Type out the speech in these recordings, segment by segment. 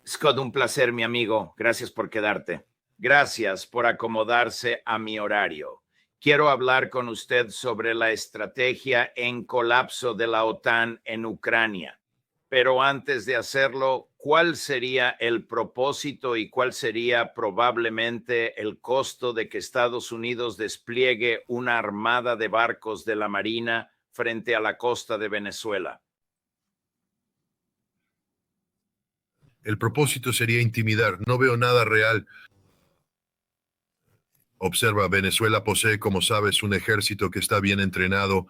Scott, un placer, mi amigo. Gracias por quedarte. Gracias por acomodarse a mi horario. Quiero hablar con usted sobre la estrategia en colapso de la OTAN en Ucrania. Pero antes de hacerlo, ¿cuál sería el propósito y cuál sería probablemente el costo de que Estados Unidos despliegue una armada de barcos de la Marina frente a la costa de Venezuela? El propósito sería intimidar. No veo nada real. Observa, Venezuela posee, como sabes, un ejército que está bien entrenado.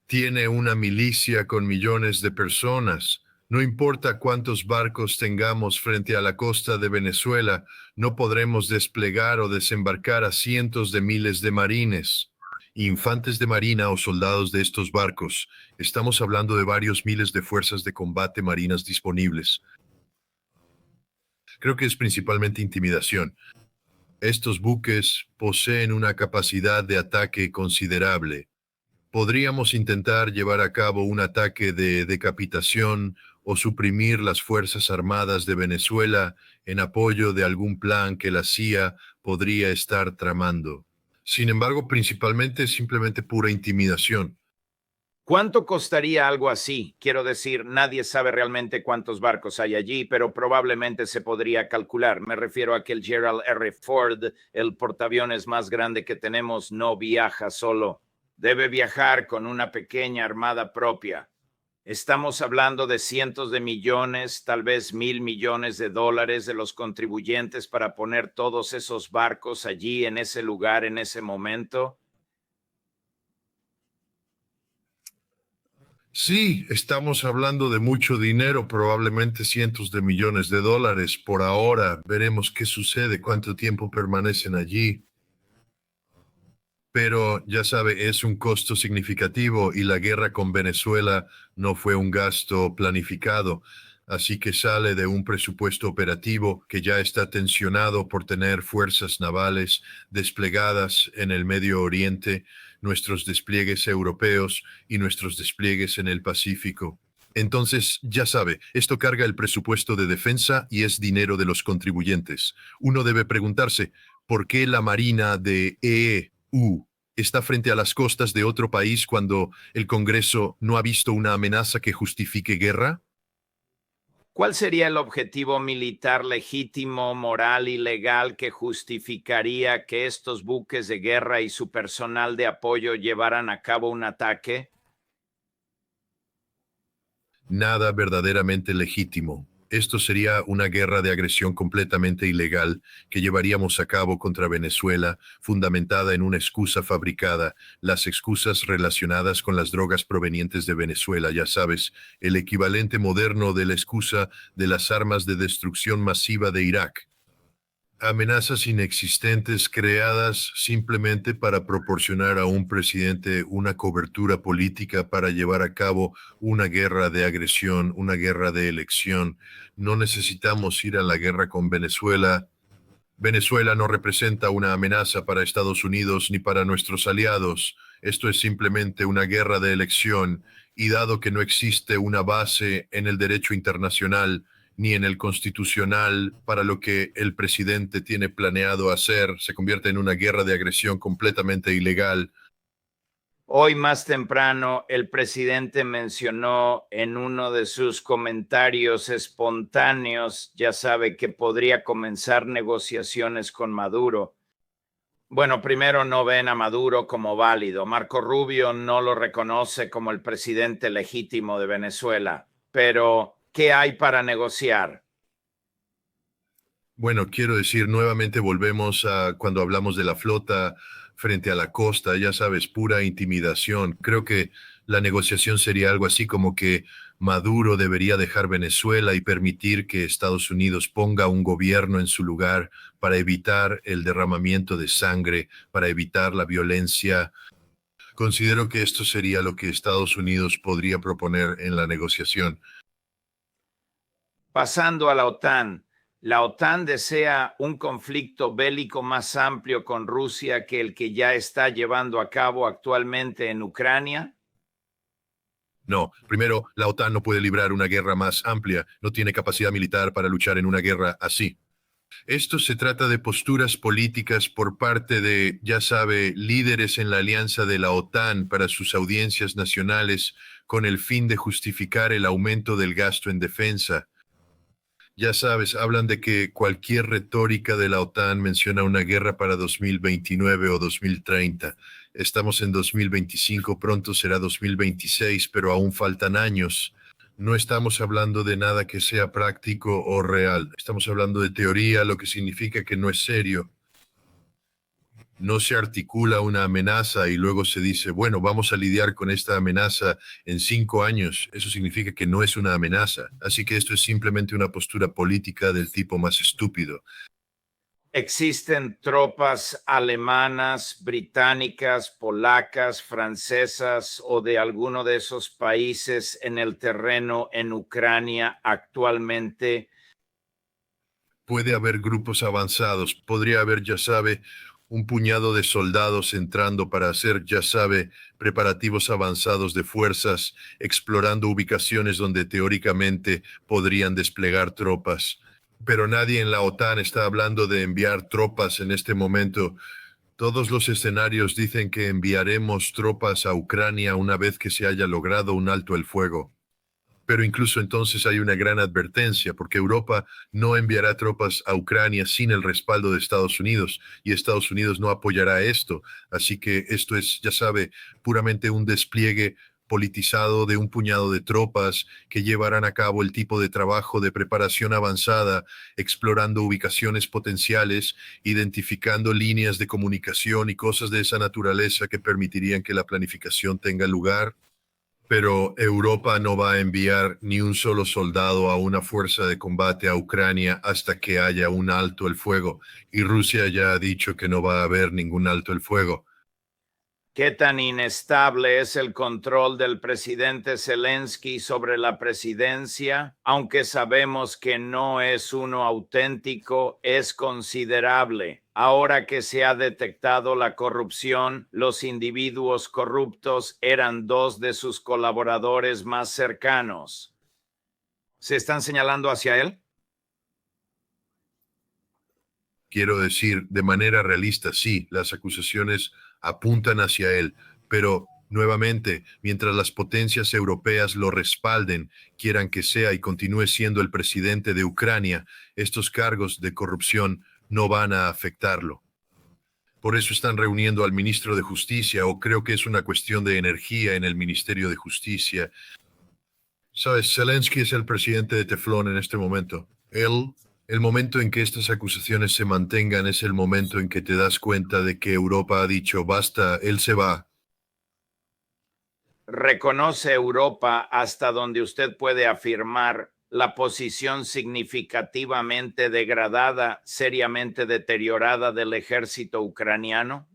Tiene una milicia con millones de personas. No importa cuántos barcos tengamos frente a la costa de Venezuela, no podremos desplegar o desembarcar a cientos de miles de marines, infantes de marina o soldados de estos barcos. Estamos hablando de varios miles de fuerzas de combate marinas disponibles. Creo que es principalmente intimidación. Estos buques poseen una capacidad de ataque considerable. Podríamos intentar llevar a cabo un ataque de decapitación o suprimir las Fuerzas Armadas de Venezuela en apoyo de algún plan que la CIA podría estar tramando. Sin embargo, principalmente simplemente pura intimidación. ¿Cuánto costaría algo así? Quiero decir, nadie sabe realmente cuántos barcos hay allí, pero probablemente se podría calcular. Me refiero a que el Gerald R. Ford, el portaaviones más grande que tenemos, no viaja solo. Debe viajar con una pequeña armada propia. Estamos hablando de cientos de millones, tal vez $1,000 millones de los contribuyentes para poner todos esos barcos allí en ese lugar, en ese momento. Sí, estamos hablando de mucho dinero, probablemente cientos de millones de dólares. Por ahora, veremos qué sucede, cuánto tiempo permanecen allí. Pero ya sabe, es un costo significativo y la guerra con Venezuela no fue un gasto planificado, así que sale de un presupuesto operativo que ya está tensionado por tener fuerzas navales desplegadas en el Medio Oriente, nuestros despliegues europeos y nuestros despliegues en el Pacífico. Entonces, ya sabe, esto carga el presupuesto de defensa y es dinero de los contribuyentes. Uno debe preguntarse, ¿por qué la Marina de EU está frente a las costas de otro país cuando el Congreso no ha visto una amenaza que justifique guerra? ¿Cuál sería el objetivo militar legítimo, moral y legal que justificaría que estos buques de guerra y su personal de apoyo llevaran a cabo un ataque? Nada verdaderamente legítimo. Esto sería una guerra de agresión completamente ilegal que llevaríamos a cabo contra Venezuela, fundamentada en una excusa fabricada, las excusas relacionadas con las drogas provenientes de Venezuela, ya sabes, el equivalente moderno de la excusa de las armas de destrucción masiva de Irak. Amenazas inexistentes creadas simplemente para proporcionar a un presidente una cobertura política para llevar a cabo una guerra de agresión, una guerra de elección. No necesitamos ir a la guerra con Venezuela. Venezuela no representa una amenaza para Estados Unidos ni para nuestros aliados. Esto es simplemente una guerra de elección y dado que no existe una base en el derecho internacional ni en el constitucional para lo que el presidente tiene planeado hacer, se convierte en una guerra de agresión completamente ilegal. Hoy más temprano, el presidente mencionó en uno de sus comentarios espontáneos, ya sabe, que podría comenzar negociaciones con Maduro. Bueno, primero no ven a Maduro como válido. Marco Rubio no lo reconoce como el presidente legítimo de Venezuela. Pero, ¿qué hay para negociar? Bueno, quiero decir, nuevamente volvemos a cuando hablamos de la flota frente a la costa, ya sabes, pura intimidación. Creo que la negociación sería algo así como que Maduro debería dejar Venezuela y permitir que Estados Unidos ponga un gobierno en su lugar para evitar el derramamiento de sangre, para evitar la violencia. Considero que esto sería lo que Estados Unidos podría proponer en la negociación. Pasando a la OTAN desea un conflicto bélico más amplio con Rusia que el que ya está llevando a cabo actualmente en Ucrania. No, primero, la OTAN no puede librar una guerra más amplia, no tiene capacidad militar para luchar en una guerra así. Esto se trata de posturas políticas por parte de, ya sabe, líderes en la alianza de la OTAN para sus audiencias nacionales con el fin de justificar el aumento del gasto en defensa. Ya sabes, hablan de que cualquier retórica de la OTAN menciona una guerra para 2029 o 2030. Estamos en 2025, pronto será 2026, pero aún faltan años. No estamos hablando de nada que sea práctico o real. Estamos hablando de teoría, lo que significa que no es serio. No se articula una amenaza y luego se dice, bueno, vamos a lidiar con esta amenaza en 5 años. Eso significa que no es una amenaza. Así que esto es simplemente una postura política del tipo más estúpido. ¿Existen tropas alemanas, británicas, polacas, francesas o de alguno de esos países en el terreno en Ucrania actualmente? Puede haber grupos avanzados, podría haber, ya sabe, un puñado de soldados entrando para hacer, ya sabe, preparativos avanzados de fuerzas, explorando ubicaciones donde teóricamente podrían desplegar tropas. Pero nadie en la OTAN está hablando de enviar tropas en este momento. Todos los escenarios dicen que enviaremos tropas a Ucrania una vez que se haya logrado un alto el fuego. Pero incluso entonces hay una gran advertencia, porque Europa no enviará tropas a Ucrania sin el respaldo de Estados Unidos, y Estados Unidos no apoyará esto. Así que esto es, ya sabe, puramente un despliegue politizado de un puñado de tropas que llevarán a cabo el tipo de trabajo de preparación avanzada, explorando ubicaciones potenciales, identificando líneas de comunicación y cosas de esa naturaleza que permitirían que la planificación tenga lugar. Pero Europa no va a enviar ni un solo soldado a una fuerza de combate a Ucrania hasta que haya un alto el fuego. Y Rusia ya ha dicho que no va a haber ningún alto el fuego. ¿Qué tan inestable es el control del presidente Zelensky sobre la presidencia? Aunque sabemos que no es uno auténtico, es considerable. Ahora que se ha detectado la corrupción, los individuos corruptos eran dos de sus colaboradores más cercanos. ¿Se están señalando hacia él? Quiero decir, de manera realista, sí, las acusaciones apuntan hacia él, pero nuevamente, mientras las potencias europeas lo respalden, quieran que sea y continúe siendo el presidente de Ucrania, estos cargos de corrupción no van a afectarlo. Por eso están reuniendo al ministro de Justicia, o creo que es una cuestión de energía en el Ministerio de Justicia. Sabes, Zelensky es el presidente de Teflón en este momento. El momento en que estas acusaciones se mantengan es el momento en que te das cuenta de que Europa ha dicho, basta, él se va. ¿Reconoce Europa hasta donde usted puede afirmar la posición significativamente degradada, seriamente deteriorada del ejército ucraniano?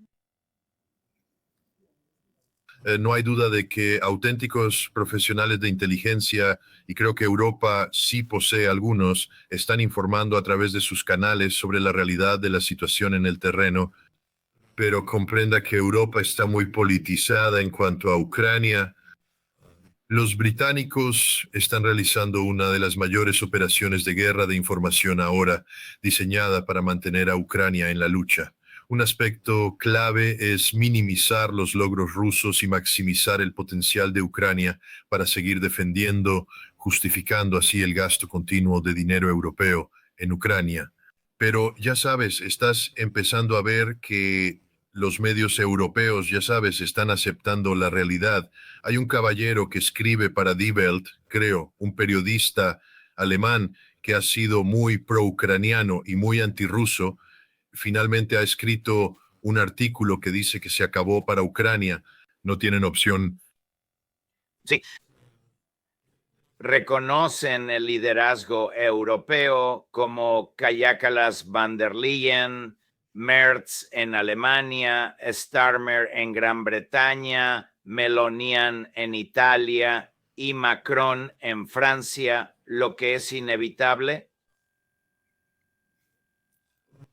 No hay duda de que auténticos profesionales de inteligencia, y creo que Europa sí posee algunos, están informando a través de sus canales sobre la realidad de la situación en el terreno, pero comprenda que Europa está muy politizada en cuanto a Ucrania. Los británicos están realizando una de las mayores operaciones de guerra de información ahora, diseñada para mantener a Ucrania en la lucha. Un aspecto clave es minimizar los logros rusos y maximizar el potencial de Ucrania para seguir defendiendo, justificando así el gasto continuo de dinero europeo en Ucrania. Pero ya sabes, estás empezando a ver que los medios europeos, ya sabes, están aceptando la realidad. Hay un caballero que escribe para Die Welt, creo, un periodista alemán que ha sido muy pro-ucraniano y muy antirruso. Finalmente ha escrito un artículo que dice que se acabó para Ucrania. No tienen opción. Sí. Reconocen el liderazgo europeo como Kajákalas van der Leyen, Merz en Alemania, Starmer en Gran Bretaña, Melonian en Italia y Macron en Francia, lo que es inevitable.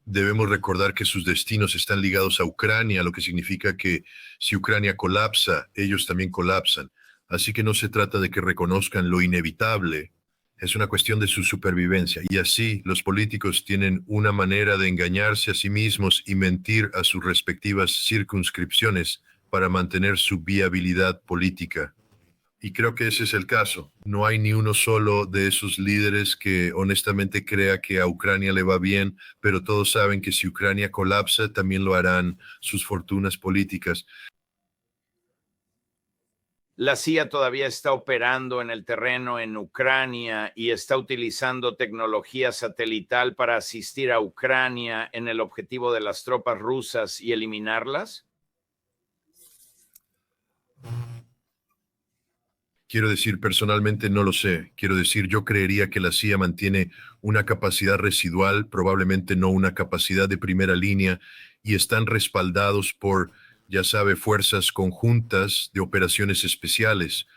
Debemos recordar que sus destinos están ligados a Ucrania, lo que significa que si Ucrania colapsa, ellos también colapsan. Así que no se trata de que reconozcan lo inevitable, es una cuestión de su supervivencia. Y así los políticos tienen una manera de engañarse a sí mismos y mentir a sus respectivas circunscripciones para mantener su viabilidad política. Y creo que ese es el caso. No hay ni uno solo de esos líderes que honestamente crea que a Ucrania le va bien, pero todos saben que si Ucrania colapsa, también lo harán sus fortunas políticas. La CIA todavía está operando en el terreno en Ucrania y está utilizando tecnología satelital para asistir a Ucrania en el objetivo de las tropas rusas y eliminarlas. Quiero decir, personalmente no lo sé. Quiero decir, yo creería que la CIA mantiene una capacidad residual, probablemente no una capacidad de primera línea, y están respaldados por, ya sabe, fuerzas conjuntas de operaciones especiales.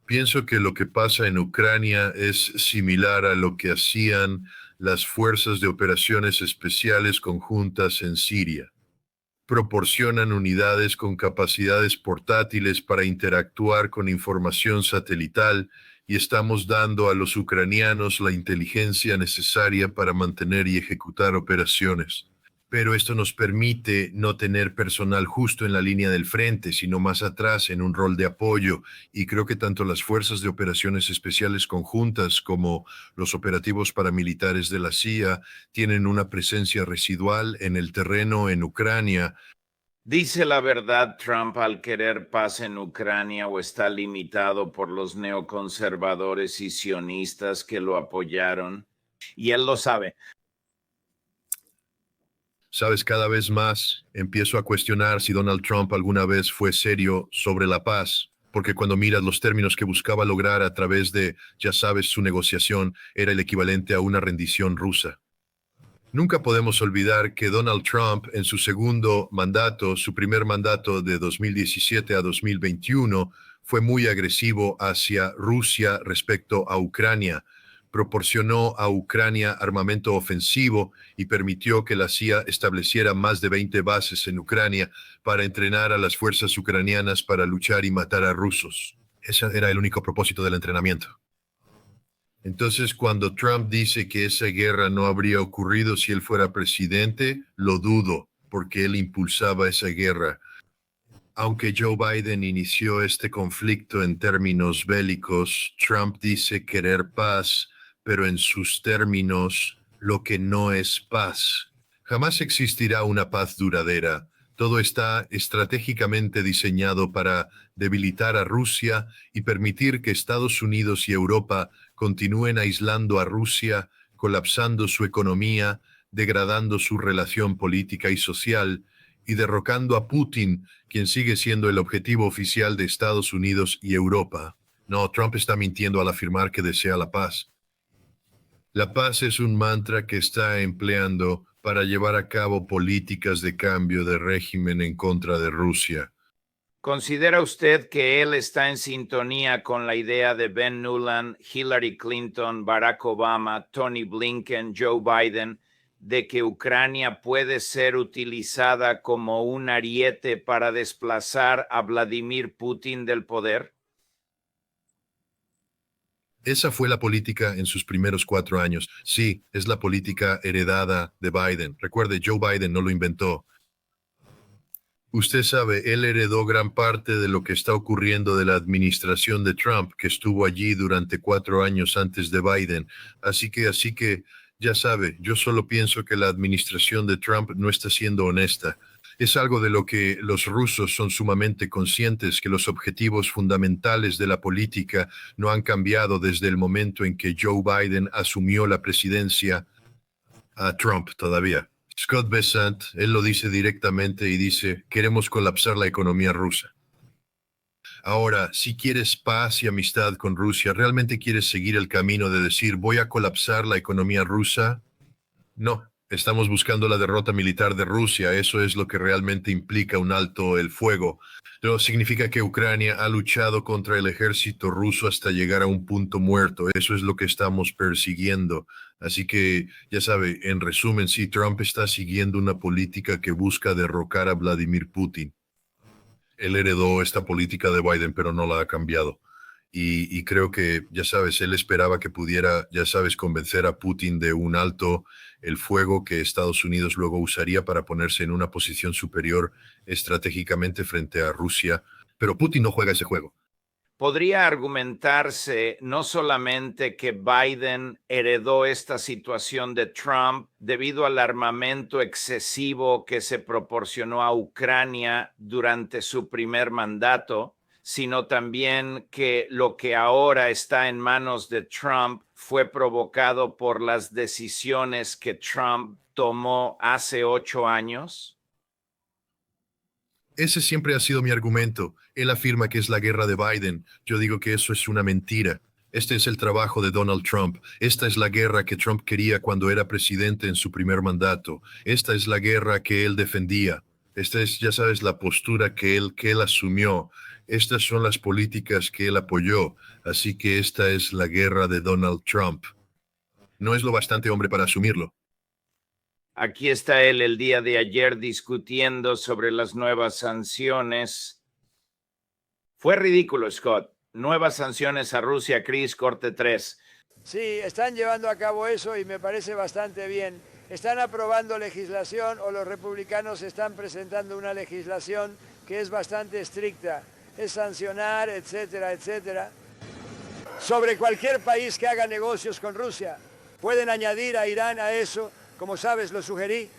Pienso que lo que pasa en Ucrania es similar a lo que hacían las fuerzas de operaciones especiales conjuntas en Siria. Proporcionan unidades con capacidades portátiles para interactuar con información satelital y estamos dando a los ucranianos la inteligencia necesaria para mantener y ejecutar operaciones. Pero esto nos permite no tener personal justo en la línea del frente, sino más atrás en un rol de apoyo. Y creo que tanto las fuerzas de operaciones especiales conjuntas como los operativos paramilitares de la CIA tienen una presencia residual en el terreno en Ucrania. ¿Dice la verdad Trump al querer paz en Ucrania o está limitado por los neoconservadores y sionistas que lo apoyaron? Y él lo sabe. Sabes, cada vez más empiezo a cuestionar si Donald Trump alguna vez fue serio sobre la paz, porque cuando miras los términos que buscaba lograr a través de, ya sabes, su negociación, era el equivalente a una rendición rusa. Nunca podemos olvidar que Donald Trump en su segundo mandato, su primer mandato de 2017 a 2021, fue muy agresivo hacia Rusia respecto a Ucrania. Proporcionó a Ucrania armamento ofensivo y permitió que la CIA estableciera más de 20 bases en Ucrania para entrenar a las fuerzas ucranianas para luchar y matar a rusos. Ese era el único propósito del entrenamiento. Entonces, cuando Trump dice que esa guerra no habría ocurrido si él fuera presidente, lo dudo, porque él impulsaba esa guerra. Aunque Joe Biden inició este conflicto en términos bélicos, Trump dice querer paz, pero en sus términos, lo que no es paz. Jamás existirá una paz duradera. Todo está estratégicamente diseñado para debilitar a Rusia y permitir que Estados Unidos y Europa continúen aislando a Rusia, colapsando su economía, degradando su relación política y social y derrocando a Putin, quien sigue siendo el objetivo oficial de Estados Unidos y Europa. No, Trump está mintiendo al afirmar que desea la paz. La paz es un mantra que está empleando para llevar a cabo políticas de cambio de régimen en contra de Rusia. ¿Considera usted que él está en sintonía con la idea de Ben Nuland, Hillary Clinton, Barack Obama, Tony Blinken, Joe Biden, de que Ucrania puede ser utilizada como un ariete para desplazar a Vladimir Putin del poder? Esa fue la política en sus primeros 4 años. Sí, es la política heredada de Biden. Recuerde, Joe Biden no lo inventó. Usted sabe, él heredó gran parte de lo que está ocurriendo de la administración de Trump, que estuvo allí durante 4 años antes de Biden. Así que, ya sabe, yo solo pienso que la administración de Trump no está siendo honesta. Es algo de lo que los rusos son sumamente conscientes, que los objetivos fundamentales de la política no han cambiado desde el momento en que Joe Biden asumió la presidencia a Trump todavía. Scott Bessent, él lo dice directamente y dice, queremos colapsar la economía rusa. Ahora, si quieres paz y amistad con Rusia, ¿realmente quieres seguir el camino de decir, voy a colapsar la economía rusa? No, estamos buscando la derrota militar de Rusia. Eso es lo que realmente implica un alto el fuego. No significa que Ucrania ha luchado contra el ejército ruso hasta llegar a un punto muerto. Eso es lo que estamos persiguiendo. Así que, ya sabe, en resumen, sí, Trump está siguiendo una política que busca derrocar a Vladimir Putin. Él heredó esta política de Biden, pero no la ha cambiado. Y creo que, ya sabes, él esperaba que pudiera, ya sabes, convencer a Putin de un alto el fuego que Estados Unidos luego usaría para ponerse en una posición superior estratégicamente frente a Rusia. Pero Putin no juega ese juego. Podría argumentarse no solamente que Biden heredó esta situación de Trump debido al armamento excesivo que se proporcionó a Ucrania durante su primer mandato, sino también que lo que ahora está en manos de Trump fue provocado por las decisiones que Trump tomó hace 8 años. Ese siempre ha sido mi argumento. Él afirma que es la guerra de Biden. Yo digo que eso es una mentira. Este es el trabajo de Donald Trump. Esta es la guerra que Trump quería cuando era presidente en su primer mandato. Esta es la guerra que él defendía. Esta es, ya sabes, la postura que él asumió. Estas son las políticas que él apoyó. Así que esta es la guerra de Donald Trump. No es lo bastante hombre para asumirlo. Aquí está él el día de ayer discutiendo sobre las nuevas sanciones. Fue ridículo, Scott. Nuevas sanciones a Rusia, Chris, corte 3. Sí, están llevando a cabo eso y me parece bastante bien. Están aprobando legislación o los republicanos están presentando una legislación que es bastante estricta. Es sancionar, etcétera, etcétera. Sobre cualquier país que haga negocios con Rusia. Pueden añadir a Irán a eso. Como sabes, lo sugerí.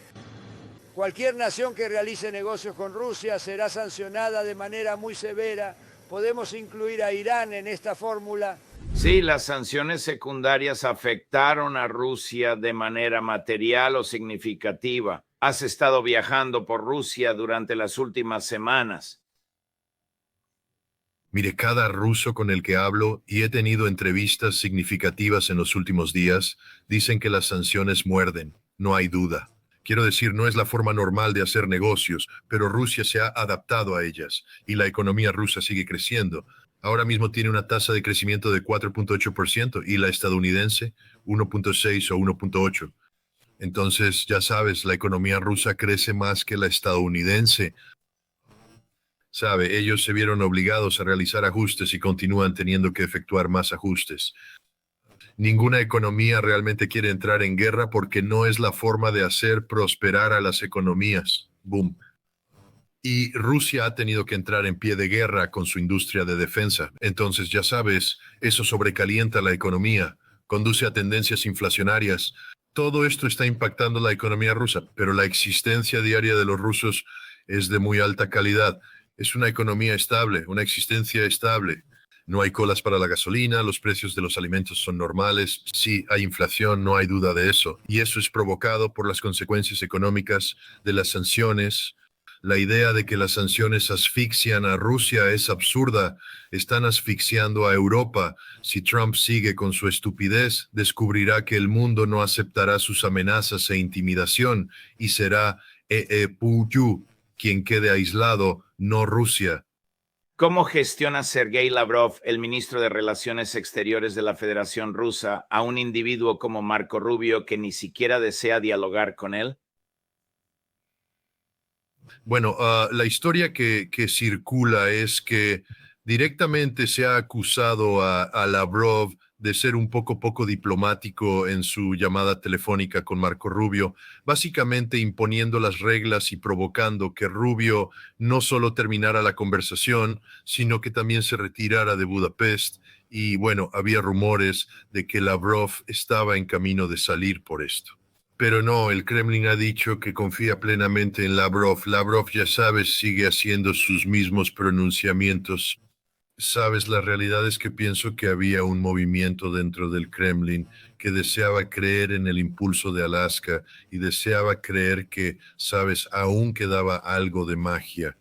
Cualquier nación que realice negocios con Rusia será sancionada de manera muy severa. Podemos incluir a Irán en esta fórmula. Sí, las sanciones secundarias afectaron a Rusia de manera material o significativa. Has estado viajando por Rusia durante las últimas semanas. Mire, cada ruso con el que hablo, y he tenido entrevistas significativas en los últimos días, dicen que las sanciones muerden, no hay duda. Quiero decir, no es la forma normal de hacer negocios, pero Rusia se ha adaptado a ellas y la economía rusa sigue creciendo. Ahora mismo tiene una tasa de crecimiento de 4.8% y la estadounidense 1.6 o 1.8. Entonces, ya sabes, la economía rusa crece más que la estadounidense. Sabe, ellos se vieron obligados a realizar ajustes y continúan teniendo que efectuar más ajustes. Ninguna economía realmente quiere entrar en guerra porque no es la forma de hacer prosperar a las economías. Boom. Y Rusia ha tenido que entrar en pie de guerra con su industria de defensa. Entonces, ya sabes, eso sobrecalienta la economía, conduce a tendencias inflacionarias. Todo esto está impactando la economía rusa, pero la existencia diaria de los rusos es de muy alta calidad. Es una economía estable, una existencia estable. No hay colas para la gasolina, los precios de los alimentos son normales. Sí, hay inflación, no hay duda de eso. Y eso es provocado por las consecuencias económicas de las sanciones. La idea de que las sanciones asfixian a Rusia es absurda. Están asfixiando a Europa. Si Trump sigue con su estupidez, descubrirá que el mundo no aceptará sus amenazas e intimidación y será Putin quien quede aislado, no Rusia. ¿Cómo gestiona Sergei Lavrov, el ministro de Relaciones Exteriores de la Federación Rusa, a un individuo como Marco Rubio que ni siquiera desea dialogar con él? Bueno, la historia que circula es que directamente se ha acusado a Lavrov de ser un poco diplomático en su llamada telefónica con Marco Rubio, básicamente imponiendo las reglas y provocando que Rubio no solo terminara la conversación, sino que también se retirara de Budapest. Y bueno, había rumores de que Lavrov estaba en camino de salir por esto. Pero no, el Kremlin ha dicho que confía plenamente en Lavrov. Lavrov, ya sabes, sigue haciendo sus mismos pronunciamientos. Sabes, la realidad es que pienso que había un movimiento dentro del Kremlin que deseaba creer en el impulso de Alaska y deseaba creer que, sabes, aún quedaba algo de magia.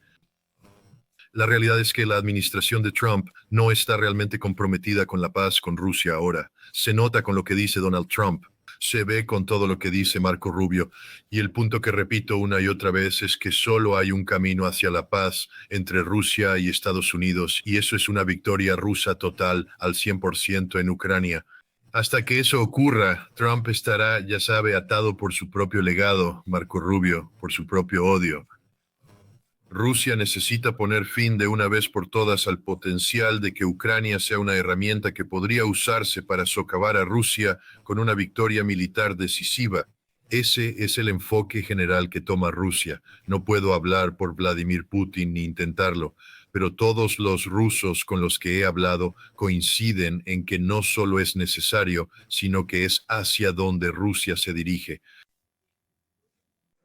La realidad es que la administración de Trump no está realmente comprometida con la paz con Rusia ahora. Se nota con lo que dice Donald Trump. Se ve con todo lo que dice Marco Rubio. Y el punto que repito una y otra vez es que solo hay un camino hacia la paz entre Rusia y Estados Unidos, y eso es una victoria rusa total al 100% en Ucrania. Hasta que eso ocurra, Trump estará, ya sabe, atado por su propio legado, Marco Rubio, por su propio odio. Rusia necesita poner fin de una vez por todas al potencial de que Ucrania sea una herramienta que podría usarse para socavar a Rusia con una victoria militar decisiva. Ese es el enfoque general que toma Rusia. No puedo hablar por Vladimir Putin ni intentarlo, pero todos los rusos con los que he hablado coinciden en que no solo es necesario, sino que es hacia donde Rusia se dirige.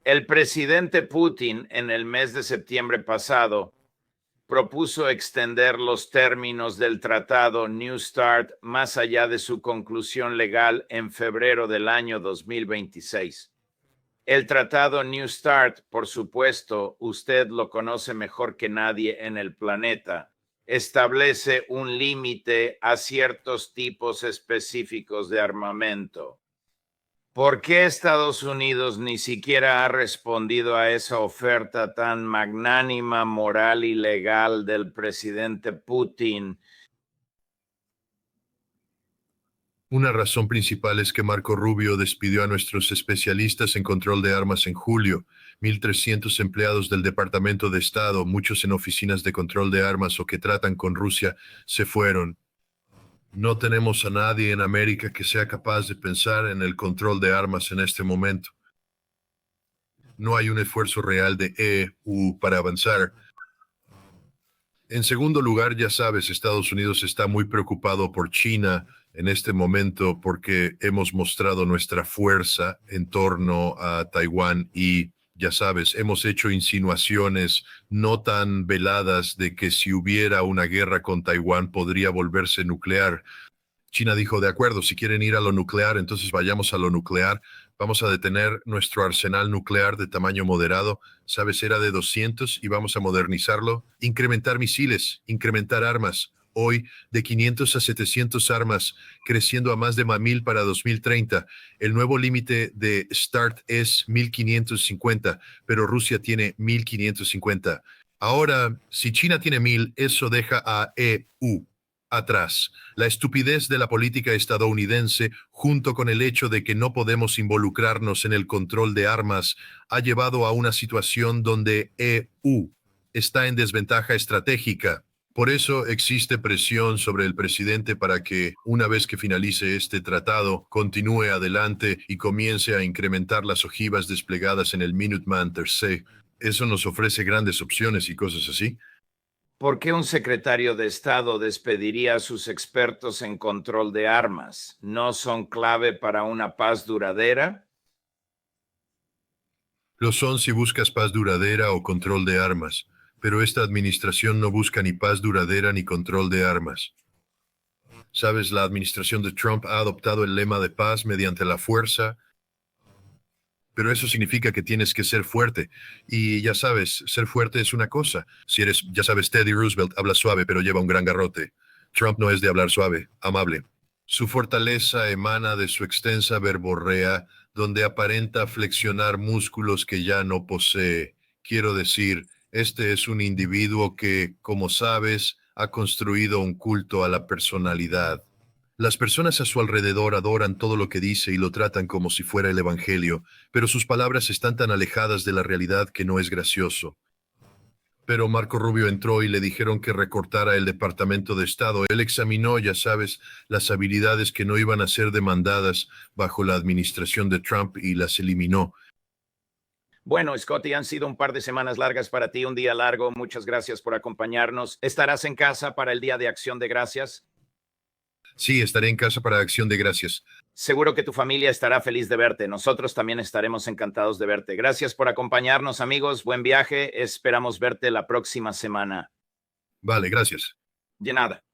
El presidente Putin en el mes de septiembre pasado propuso extender los términos del tratado New START más allá de su conclusión legal en febrero del año 2026. El tratado New START, por supuesto, usted lo conoce mejor que nadie en el planeta, establece un límite a ciertos tipos específicos de armamento. ¿Por qué Estados Unidos ni siquiera ha respondido a esa oferta tan magnánima, moral y legal del presidente Putin? Una razón principal es que Marco Rubio despidió a nuestros especialistas en control de armas en julio. 1.300 empleados del Departamento de Estado, muchos en oficinas de control de armas o que tratan con Rusia, se fueron. No tenemos a nadie en América que sea capaz de pensar en el control de armas en este momento. No hay un esfuerzo real de EU para avanzar. En segundo lugar, ya sabes, Estados Unidos está muy preocupado por China en este momento porque hemos mostrado nuestra fuerza en torno a Taiwán y, ya sabes, hemos hecho insinuaciones no tan veladas de que si hubiera una guerra con Taiwán podría volverse nuclear. China dijo, de acuerdo, si quieren ir a lo nuclear, entonces vayamos a lo nuclear. Vamos a detener nuestro arsenal nuclear de tamaño moderado. Sabes, era de 200 y vamos a modernizarlo. Incrementar misiles, incrementar armas. Hoy de 500 a 700 armas, creciendo a más de 1.000 para 2030. El nuevo límite de START es 1.550, pero Rusia tiene 1.550. Ahora, si China tiene 1.000, eso deja a EU atrás. La estupidez de la política estadounidense, junto con el hecho de que no podemos involucrarnos en el control de armas, ha llevado a una situación donde EU está en desventaja estratégica. Por eso existe presión sobre el presidente para que, una vez que finalice este tratado, continúe adelante y comience a incrementar las ojivas desplegadas en el Minuteman III. Eso nos ofrece grandes opciones y cosas así. ¿Por qué un secretario de Estado despediría a sus expertos en control de armas? ¿No son clave para una paz duradera? Lo son si buscas paz duradera o control de armas, pero esta administración no busca ni paz duradera ni control de armas. Sabes, la administración de Trump ha adoptado el lema de paz mediante la fuerza, pero eso significa que tienes que ser fuerte. Y ya sabes, ser fuerte es una cosa. Si eres, ya sabes, Teddy Roosevelt habla suave, pero lleva un gran garrote. Trump no es de hablar suave, amable. Su fortaleza emana de su extensa verborrea, donde aparenta flexionar músculos que ya no posee. Quiero decir, este es un individuo que, como sabes, ha construido un culto a la personalidad. Las personas a su alrededor adoran todo lo que dice y lo tratan como si fuera el evangelio, pero sus palabras están tan alejadas de la realidad que no es gracioso. Pero Marco Rubio entró y le dijeron que recortara el Departamento de Estado. Él examinó, ya sabes, las habilidades que no iban a ser demandadas bajo la administración de Trump y las eliminó. Bueno, Scotty, han sido un par de semanas largas para ti, un día largo. Muchas gracias por acompañarnos. ¿Estarás en casa para el Día de Acción de Gracias? Sí, estaré en casa para Acción de Gracias. Seguro que tu familia estará feliz de verte. Nosotros también estaremos encantados de verte. Gracias por acompañarnos, amigos. Buen viaje. Esperamos verte la próxima semana. Vale, gracias. De nada.